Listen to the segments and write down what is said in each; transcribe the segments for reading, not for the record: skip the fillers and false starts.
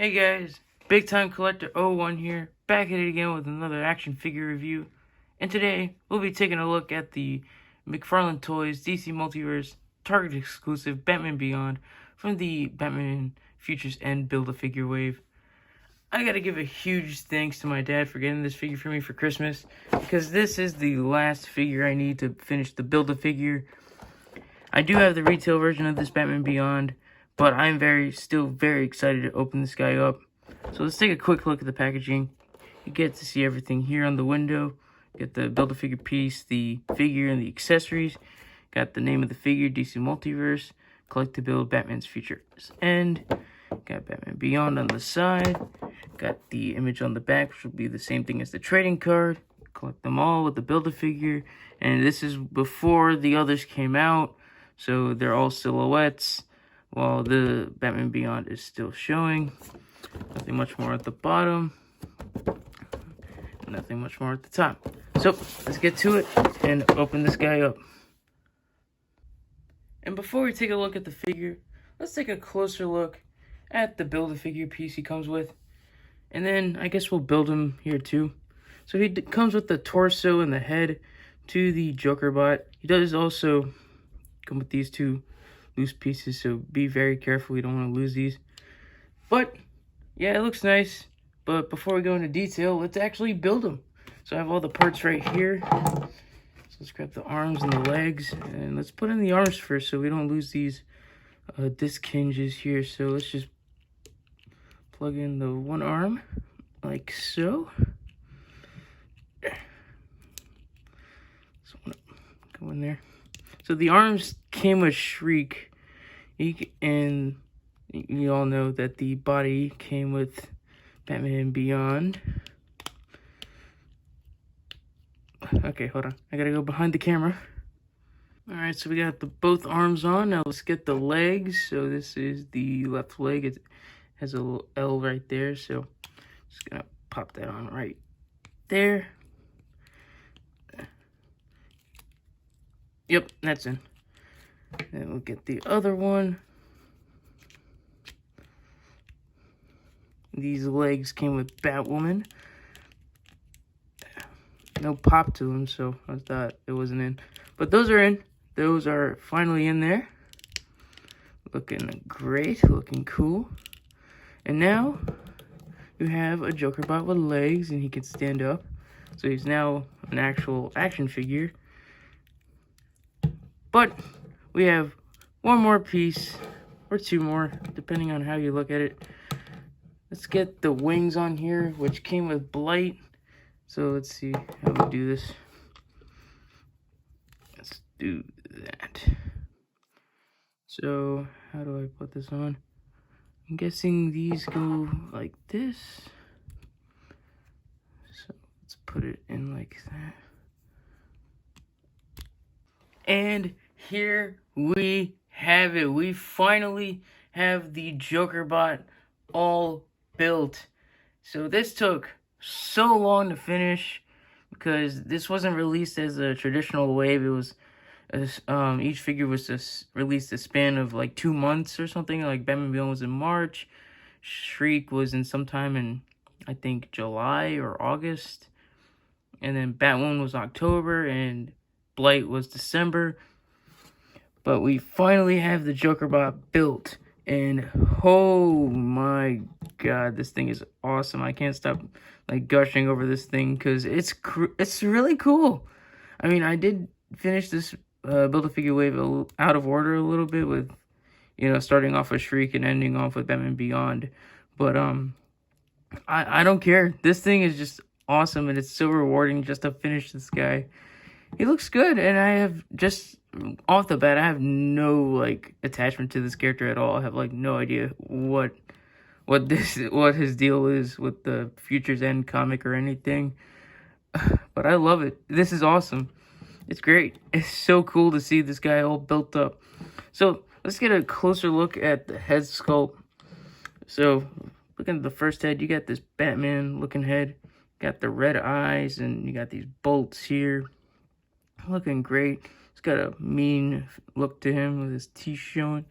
Hey guys, Big Time Collector 01 here, back at it again with another action figure review. And today, we'll be taking a look at the McFarlane Toys DC Multiverse Target exclusive Batman Beyond from the Batman Futures End Build-A-Figure wave. I gotta give a huge thanks to my dad for getting this figure for me for Christmas, because this is the last figure I need to finish the Build-A-Figure. I do have the retail version of this Batman Beyond, but I'm still very excited to open this guy up. So let's take a quick look at the packaging. You get to see everything here on the window. Get the Build-A-Figure piece, the figure, and the accessories. Got the name of the figure, DC Multiverse. Collect to build Batman's Futures End. Got Batman Beyond on the side. Got the image on the back, which will be the same thing as the trading card. Collect them all with the Build-A-Figure. And this is before the others came out, so they're all silhouettes, while the Batman Beyond is still showing. Nothing much more at the bottom. Nothing much more at the top. So, let's get to it and open this guy up. And before we take a look at the figure, let's take a closer look at the Build-A-Figure piece he comes with. And then, I guess we'll build him here too. So he comes with the torso and the head to the Jokerbot. He does also come with these two loose pieces, so be very careful. You don't want to lose these. But yeah, it looks nice. But before we go into detail, let's actually build them. So I have all the parts right here. So let's grab the arms and the legs, and let's put in the arms first so we don't lose these disc hinges here. So let's just plug in the one arm like so. So go in there. So the arms came with Shriek, and you all know that the body came with Batman Beyond. Okay, hold on. I gotta go behind the camera. Alright, so we got both arms on. Now let's get the legs. So this is the left leg. It has a little L right there. So just gonna pop that on right there. Yep, that's in. Then we'll get the other one. These legs came with Batwoman. No pop to them, so I thought it wasn't in. But those are in. Those are finally in there. Looking great, looking cool. And now you have a Jokerbot with legs, and he can stand up. So he's now an actual action figure. But we have one more piece, or two more, depending on how you look at it. Let's get the wings on here, which came with Blight. So let's see how we do this. Let's do that. So how do I put this on? I'm guessing these go like this. So let's put it in like that. And here we have it. We finally have the Jokerbot all built. So this took so long to finish because this wasn't released as a traditional wave. It was each figure was just released a span of like 2 months or something. Like Batman Beyond was in March, Shriek was in sometime in I think July or August, and then Batwoman was October, and Blight was December. But we finally have the Jokerbot built, and oh my god, this thing is awesome. I can't stop like gushing over this thing because it's really cool. I mean, I did finish this Build-A-Figure wave out of order a little bit with, you know, starting off with Shriek and ending off with Batman Beyond. But I don't care. This thing is just awesome, and it's so rewarding just to finish this guy. He looks good, and I have just off the bat, I have no like attachment to this character at all. I have like no idea what his deal is with the Futures End comic or anything. But I love it. This is awesome. It's great. It's so cool to see this guy all built up. So let's get a closer look at the head sculpt. So looking at the first head, you got this Batman looking head. Got the red eyes, and you got these bolts here. Looking great. He's got a mean look to him with his teeth showing.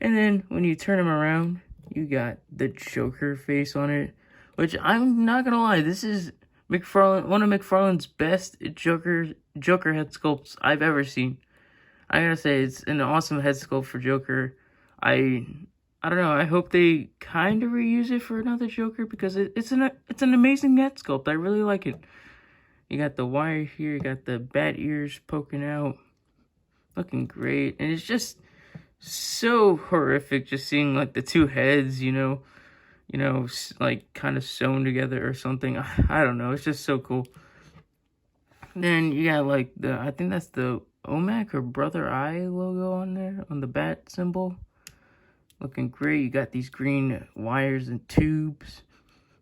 And then when you turn him around, You got the Joker face on it, which I'm not gonna lie, this is one of McFarlane's best Joker head sculpts I've ever seen. I gotta say, it's an awesome head sculpt for Joker. I don't know. I hope they kind of reuse it for another Joker because it's an amazing head sculpt. I really like it. You got the wire here. You got the bat ears poking out, looking great, and it's just so horrific. Just seeing like the two heads, like kind of sewn together or something. I don't know. It's just so cool. Then you got like I think that's the OMAC or Brother Eye logo on there on the bat symbol. Looking great. You got these green wires and tubes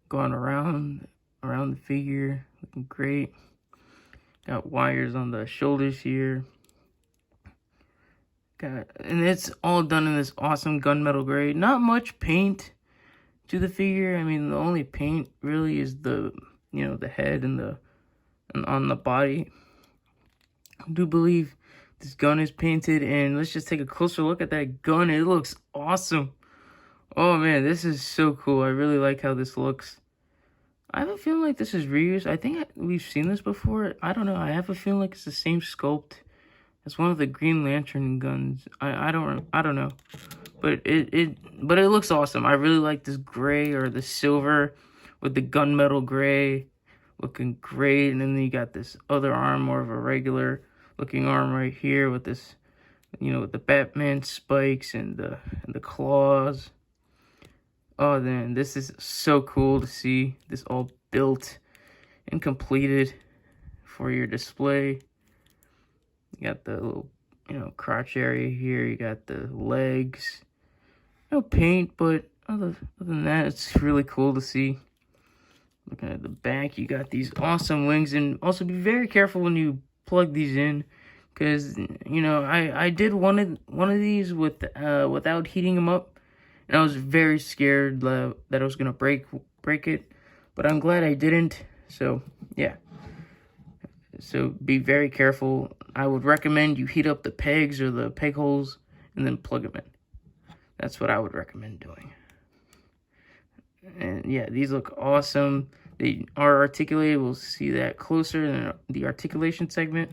going around the figure. Looking great. Got wires on the shoulders here. And it's all done in this awesome gunmetal gray. Not much paint to the figure. I mean, the only paint really is the head and on the body. I do believe this gun is painted, and let's just take a closer look at that gun. It looks awesome. Oh man, this is so cool. I really like how this looks. I have a feeling like this is reused. I think we've seen this before. I don't know. I have a feeling like it's the same sculpt as one of the Green Lantern guns. I don't know. But it looks awesome. I really like this gray or the silver with the gunmetal gray. Looking great. And then you got this other arm, more of a regular looking arm right here with this, with the Batman spikes and the claws. Oh, then this is so cool to see this all built and completed for your display. You got the little, crotch area here. You got the legs. No paint, but other than that, it's really cool to see. Looking at the back, you got these awesome wings, and also be very careful when you plug these in, because I did one of these without heating them up, and I was very scared that I was gonna break it, but I'm glad I didn't. So yeah, so be very careful. I would recommend you heat up the pegs or the peg holes and then plug them in. That's what I would recommend doing. And yeah, these look awesome. They are articulated. We'll see that closer in the articulation segment.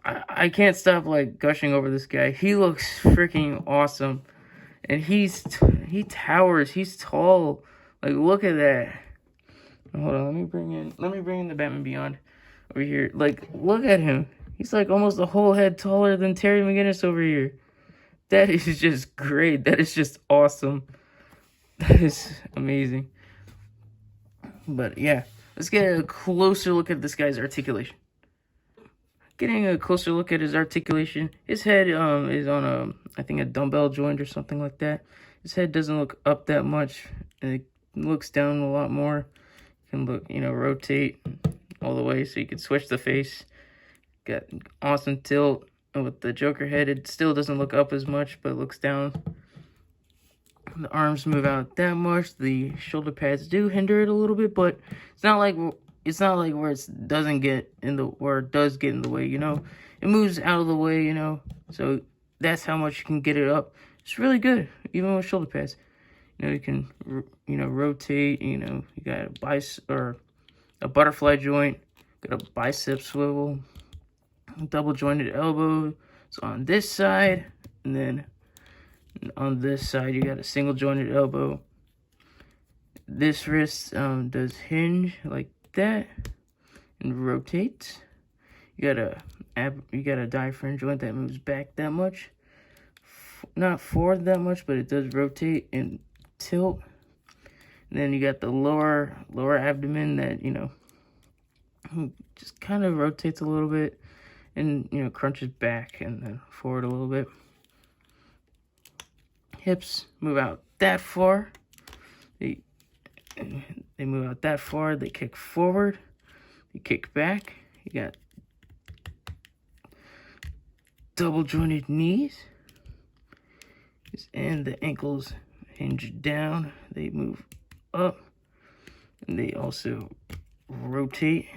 I can't stop like gushing over this guy. He looks freaking awesome, and he towers. He's tall. Like, look at that. Hold on, let me bring in the Batman Beyond over here. Like, look at him. He's like almost a whole head taller than Terry McGinnis over here. That is just great. That is just awesome. That is amazing. But yeah, let's get a closer look at this guy's articulation. Getting a closer look at his articulation. His head is on I think a dumbbell joint or something like that. His head doesn't look up that much, and it looks down a lot more. You can rotate all the way so you can switch the face. Got awesome tilt. And with the Joker head, it still doesn't look up as much, but it looks down. The arms move out that much. The shoulder pads do hinder it a little bit, but it's not like where it doesn't get in the where it does get in the way. It moves out of the way. So that's how much you can get it up. It's really good, even with shoulder pads. You can rotate. You got a butterfly joint. Got a bicep swivel. Double jointed elbow. So on this side, and then on this side you got a single jointed elbow. This wrist does hinge like that and rotates. You got a diaphragm joint that moves back that much, not forward that much, but it does rotate and tilt. And then you got the lower abdomen that just kind of rotates a little bit and crunches back and then forward a little bit. Hips move out that far. They move out that far. They kick forward. They kick back. You got double jointed knees, and the ankles hinge down. They move up, and they also rotate.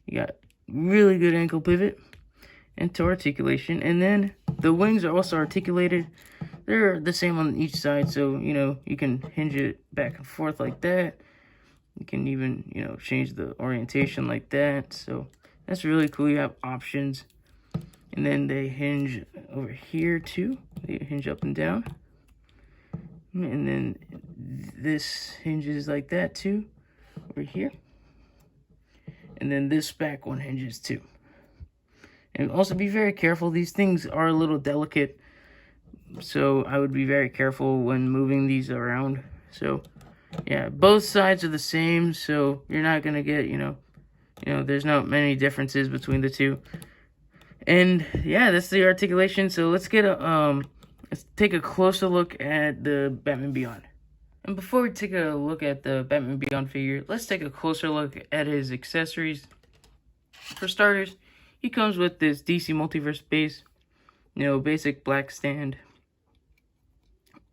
You got really good ankle pivot into articulation, and then the wings are also articulated. they're the same on each side, so, you know, you can hinge it back and forth like that. You can even, you know, change the orientation like that. So that's really cool. You have options. And then they hinge over here too. They hinge up and down. And then this hinges like that too, over here. And then this back one hinges too. And also be very careful. These things are a little delicate, so I would be very careful when moving these around. So yeah, both sides are the same, so you're not gonna get, you know, there's not many differences between the two. And yeah, that's the articulation. So let's get a let's take a closer look at the Batman Beyond. And before we take a look at the Batman Beyond figure, let's take a closer look at his accessories. For starters, he comes with this DC Multiverse base, you know, basic black stand.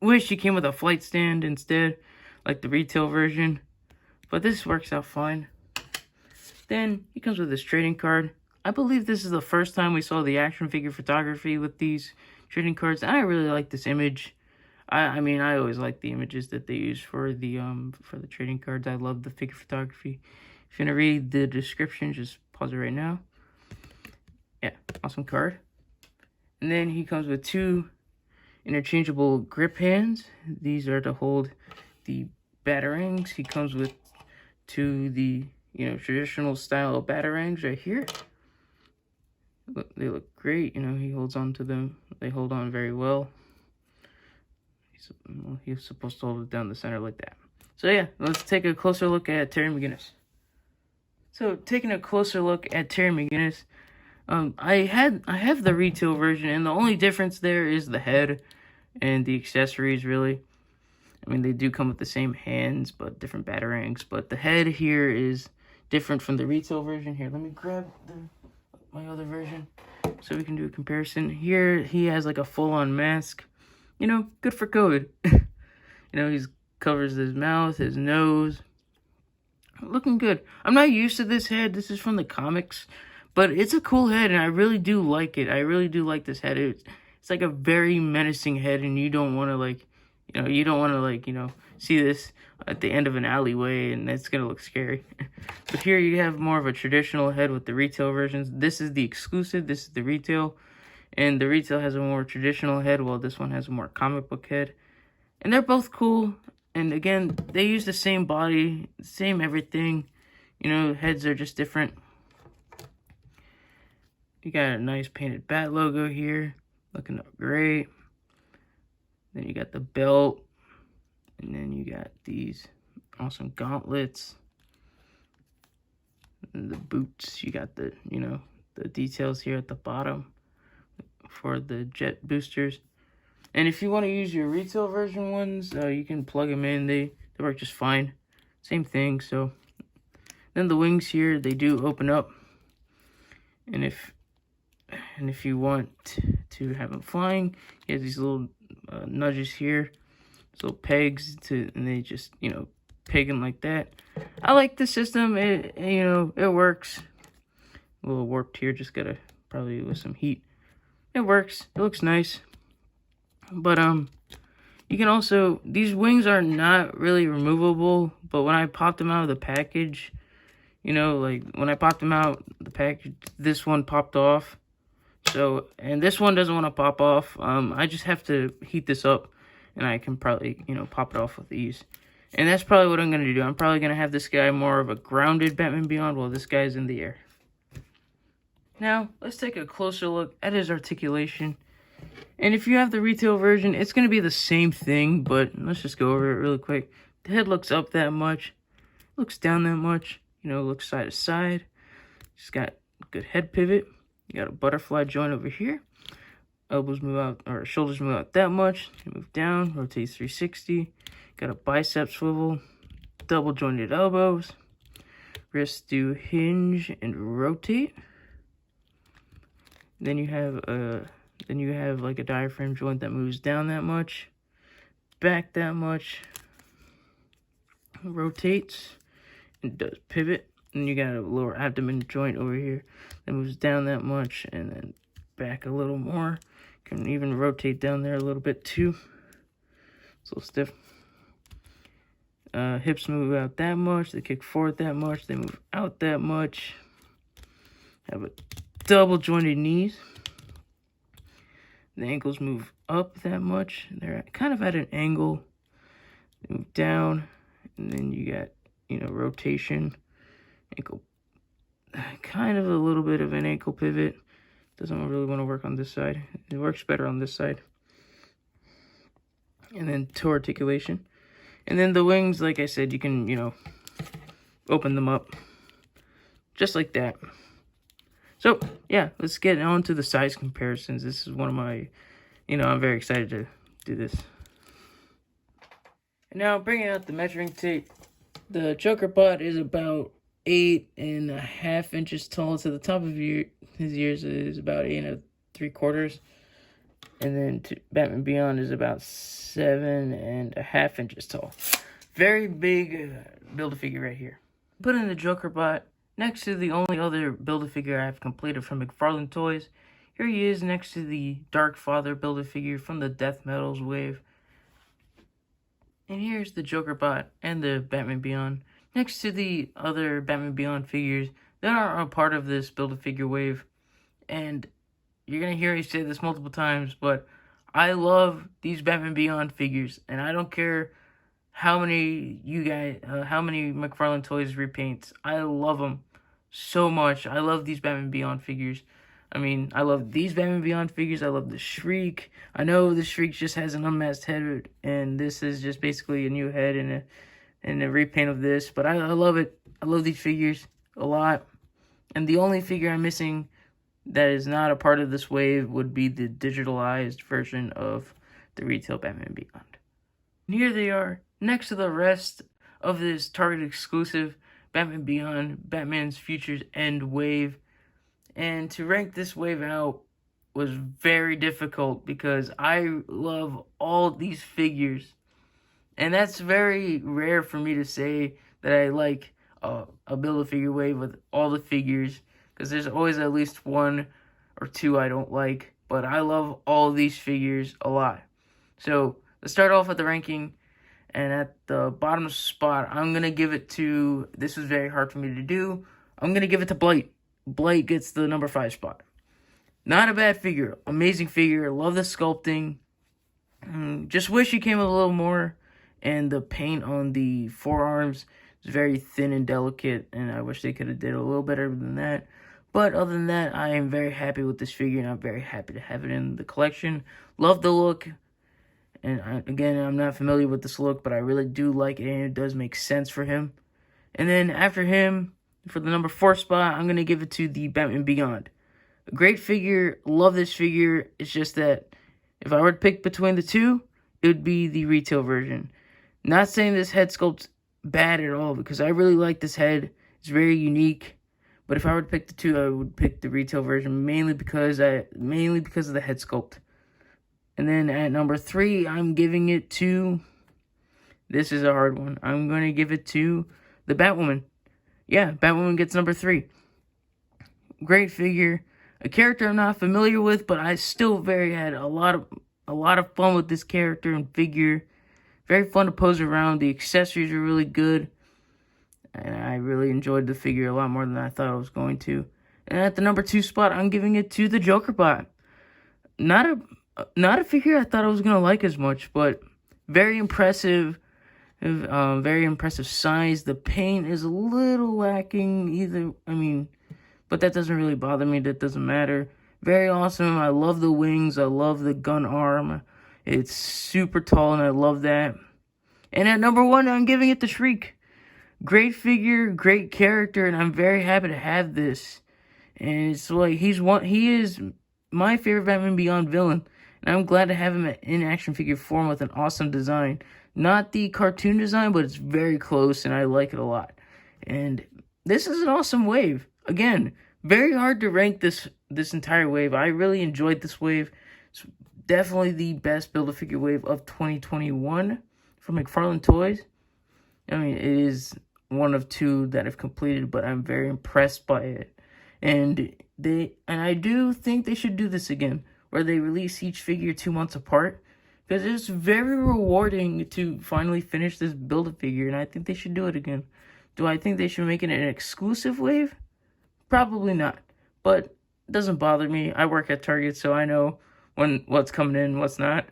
Wish he came with a flight stand instead, like the retail version, but this works out fine. Then he comes with this trading card. I believe this is the first time we saw the action figure photography with these trading cards, and I really like this image. I mean, I always like the images that they use for the trading cards. I love the figure photography. If you're gonna read the description, just pause it right now. Yeah, awesome card. And then he comes with two interchangeable grip hands. These are to hold the batarangs. He comes with two the, you know, traditional style batarangs right here. They look great. You know, he holds on to them. They hold on very well. He's supposed to hold it down the center like that. So yeah, let's take a closer look at Terry Mcginnis. So taking a closer look at Terry Mcginnis, I have the retail version, and the only difference there is the head and the accessories, really. I mean, they do come with the same hands, but different batarangs. But the head here is different from the retail version. Here, let me grab my other version so we can do a comparison. Here, he has like a full-on mask. You know, good for COVID. You know, he covers his mouth, his nose. Looking good. I'm not used to this head. This is from the comics. But it's a cool head, and I really do like it. I really do like this head. It's like a very menacing head, and you don't want to, like, you don't want to, like, see this at the end of an alleyway, and it's going to look scary. But here you have more of a traditional head with the retail versions. This is the exclusive. This is the retail. And the retail has a more traditional head, while this one has a more comic book head. And they're both cool. And again, they use the same body, same everything. You know, heads are just different. You got a nice painted bat logo here, looking up great. Then you got the belt, and then you got these awesome gauntlets, and the boots. You got the, the details here at the bottom for the jet boosters. And if you want to use your retail version ones, you can plug them in. They work just fine. Same thing. So then the wings here, they do open up, and if you want to have them flying, you have these little nudges here, these little pegs and they just, peg them like that. I like the system. It works. A little warped here, just gotta probably with some heat. It works. It looks nice. But you can also, these wings are not really removable, but when I popped them out of the package, like when I popped them out the package, this one popped off. So, and this one doesn't want to pop off. I just have to heat this up, and I can probably, pop it off with ease. And that's probably what I'm going to do. I'm probably going to have this guy more of a grounded Batman Beyond, while this guy's in the air. Now, let's take a closer look at his articulation. And if you have the retail version, it's going to be the same thing, but let's just go over it really quick. The head looks up that much, looks down that much, looks side to side. Just got a good head pivot. You got a butterfly joint over here. Elbows move out, or shoulders move out that much. You move down, rotates 360. Got a bicep swivel, double jointed elbows. Wrists do hinge and rotate. Then you have like a diaphragm joint that moves down that much, back that much, rotates, and does pivot. And you got a lower abdomen joint over here that moves down that much and then back a little more. can even rotate down there a little bit too. It's a little stiff. Hips move out that much. They kick forward that much. They move out that much. Have a double jointed knees. The ankles move up that much. They're kind of at an angle. They move down, and then you got, rotation. Ankle, kind of a little bit of an ankle pivot. Doesn't really want to work on this side. It works better on this side. And then toe articulation. And then the wings, like I said, you can, open them up. Just like that. So, yeah, let's get on to the size comparisons. This is one of my, I'm very excited to do this. And now, bringing out the measuring tape. The Jokerbot is about 8.5 inches tall. To the top of his ears is about 8 3/4. And then Batman Beyond is about 7.5 inches tall. Very big Build-A-Figure right here. Put in the Jokerbot next to the only other Build-A-Figure I've completed from McFarlane Toys. Here he is next to the Dark Father Build-A-Figure from the Death Metals wave. And here's the Jokerbot and the Batman Beyond next to the other Batman Beyond figures that are a part of this Build-A-Figure wave. And you're going to hear me say this multiple times, but I love these Batman Beyond figures. And I don't care how many McFarlane Toys repaints. I love them so much. I love these Batman Beyond figures. I mean, I love these Batman Beyond figures. I love the Shriek. I know the Shriek just has an unmasked head, and this is just basically a new head and a repaint of this. But I love it. I love these figures a lot. And the only figure I'm missing that is not a part of this wave would be the digitalized version of the retail Batman Beyond. And here they are, next to the rest of this Target exclusive Batman Beyond, Batman's Futures End wave. And to rank this wave out was very difficult because I love all these figures. And that's very rare for me to say that I like a Build-A-Figure wave with all the figures, because there's always at least one or two I don't like. But I love all these figures a lot. So let's start off with the ranking. And at the bottom spot, I'm going to give it to, this was very hard for me to do, I'm going to give it to Blight. Blight gets the number 5 spot. Not a bad figure. Amazing figure. Love the sculpting. Just wish he came with a little more. And the paint on the forearms is very thin and delicate. And I wish they could have did a little better than that. But other than that, I am very happy with this figure. And I'm very happy to have it in the collection. Love the look. And again, I'm not familiar with this look, but I really do like it. And it does make sense for him. And then after him, for the number 4 spot, I'm going to give it to the Batman Beyond. A great figure. Love this figure. It's just that if I were to pick between the two, it would be the retail version. Not saying this head sculpt's bad at all, because I really like this head. It's very unique. But if I were to pick the two, I would pick the retail version, mainly because of the head sculpt. And then at number 3, I'm giving it to, this is a hard one, I'm going to give it to the Batwoman. Yeah, Batwoman gets number 3. Great figure. A character I'm not familiar with, but I still had a lot of fun with this character and figure. Very fun to pose around. The accessories are really good. And I really enjoyed the figure a lot more than I thought I was going to. And at the number 2 spot, I'm giving it to the Jokerbot. Not a figure I thought I was going to like as much, but very impressive. Very impressive size. The paint is a little lacking but that doesn't really bother me. That doesn't matter. Very awesome. I love the wings. I love the gun arm. It's super tall, and I love that. And at number 1, I'm giving it to Shriek. Great figure, great character, and I'm very happy to have this. And it's like he is my favorite Batman Beyond villain, and I'm glad to have him in action figure form with an awesome design. Not the cartoon design, but it's very close, and I like it a lot. And this is an awesome wave. Again, very hard to rank this entire wave. I really enjoyed this wave. It's definitely the best Build-A-Figure wave of 2021 from McFarlane Toys. I mean, it is one of 2 that I've completed, but I'm very impressed by it. And I do think they should do this again. where they release each figure 2 months apart, because it's very rewarding to finally finish this Build-A-Figure, and I think they should do it again. Do I think they should make it an exclusive wave? Probably not, but it doesn't bother me. I work at Target, so I know what's coming in, what's not.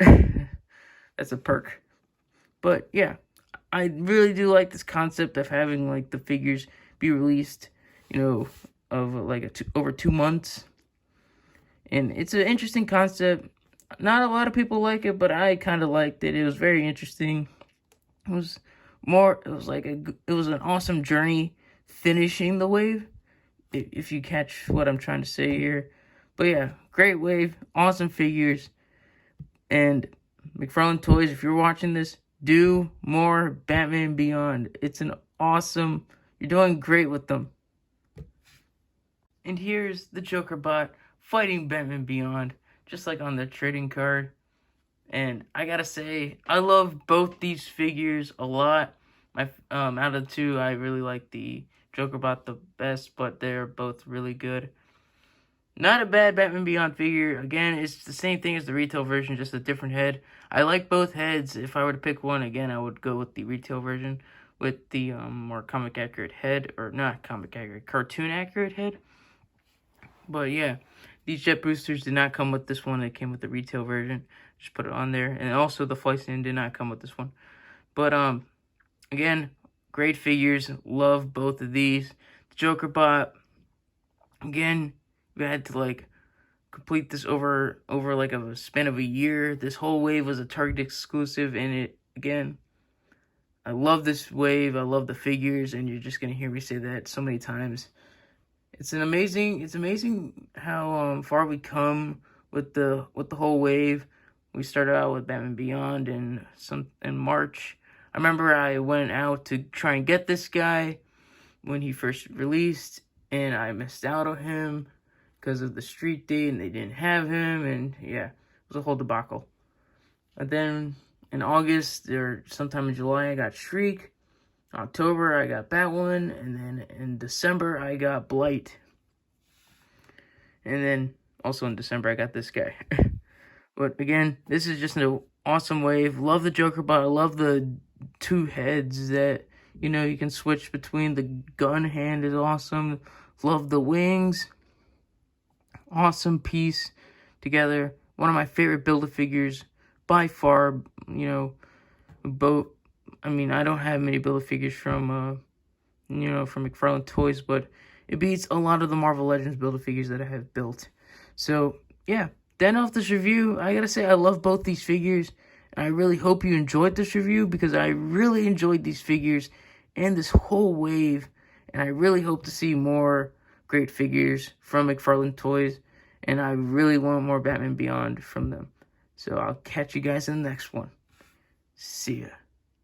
That's a perk. But yeah, I really do like this concept of having like the figures be released, of like over 2 months. And it's an interesting concept. Not a lot of people like it, but I kind of liked it. It was very interesting. It was an awesome journey finishing the wave, if you catch what I'm trying to say here. But yeah, great wave, awesome figures. And McFarlane Toys, if you're watching this, do more Batman Beyond. It's an awesome, you're doing great with them. And here's the Jokerbot fighting Batman Beyond, just like on the trading card. And I gotta say, I love both these figures a lot. Out of the two, I really like the Jokerbot the best, but they're both really good. Not a bad Batman Beyond figure. Again, it's the same thing as the retail version, just a different head. I like both heads. If I were to pick one, again, I would go with the retail version with the more comic accurate head, or not comic accurate, cartoon accurate head. But yeah, these jet boosters did not come with this one. They came with the retail version. Just put it on there. And also the flight stand did not come with this one. But again, great figures. Love both of these. The Jokerbot, again, we had to like complete this over like a span of a year. This whole wave was a Target exclusive, and it, again, I love this wave. I love the figures, and you're just gonna hear me say that so many times. It's amazing how far we come with the whole wave. We started out with Batman Beyond in March. I remember I went out to try and get this guy when he first released, and I missed out on him because of the street date, and they didn't have him, and yeah, it was a whole debacle. And then in August, or sometime in July, I got Shriek. October, I got Batwoman, and then in December, I got Blight. And then also in December, I got this guy. But again, this is just an awesome wave. Love the Jokerbot. I love the two heads that, you can switch between. The gun hand is awesome. Love the wings. Awesome piece together. One of my favorite Build-A-Figures by far. Both. I mean, I don't have many Build-A-Figures from McFarlane Toys, but it beats a lot of the Marvel Legends Build-A-Figures that I have built. So yeah, then off this review, I gotta say I love both these figures, and I really hope you enjoyed this review, because I really enjoyed these figures and this whole wave, and I really hope to see more great figures from McFarlane Toys, and I really want more Batman Beyond from them. So I'll catch you guys in the next one. See ya.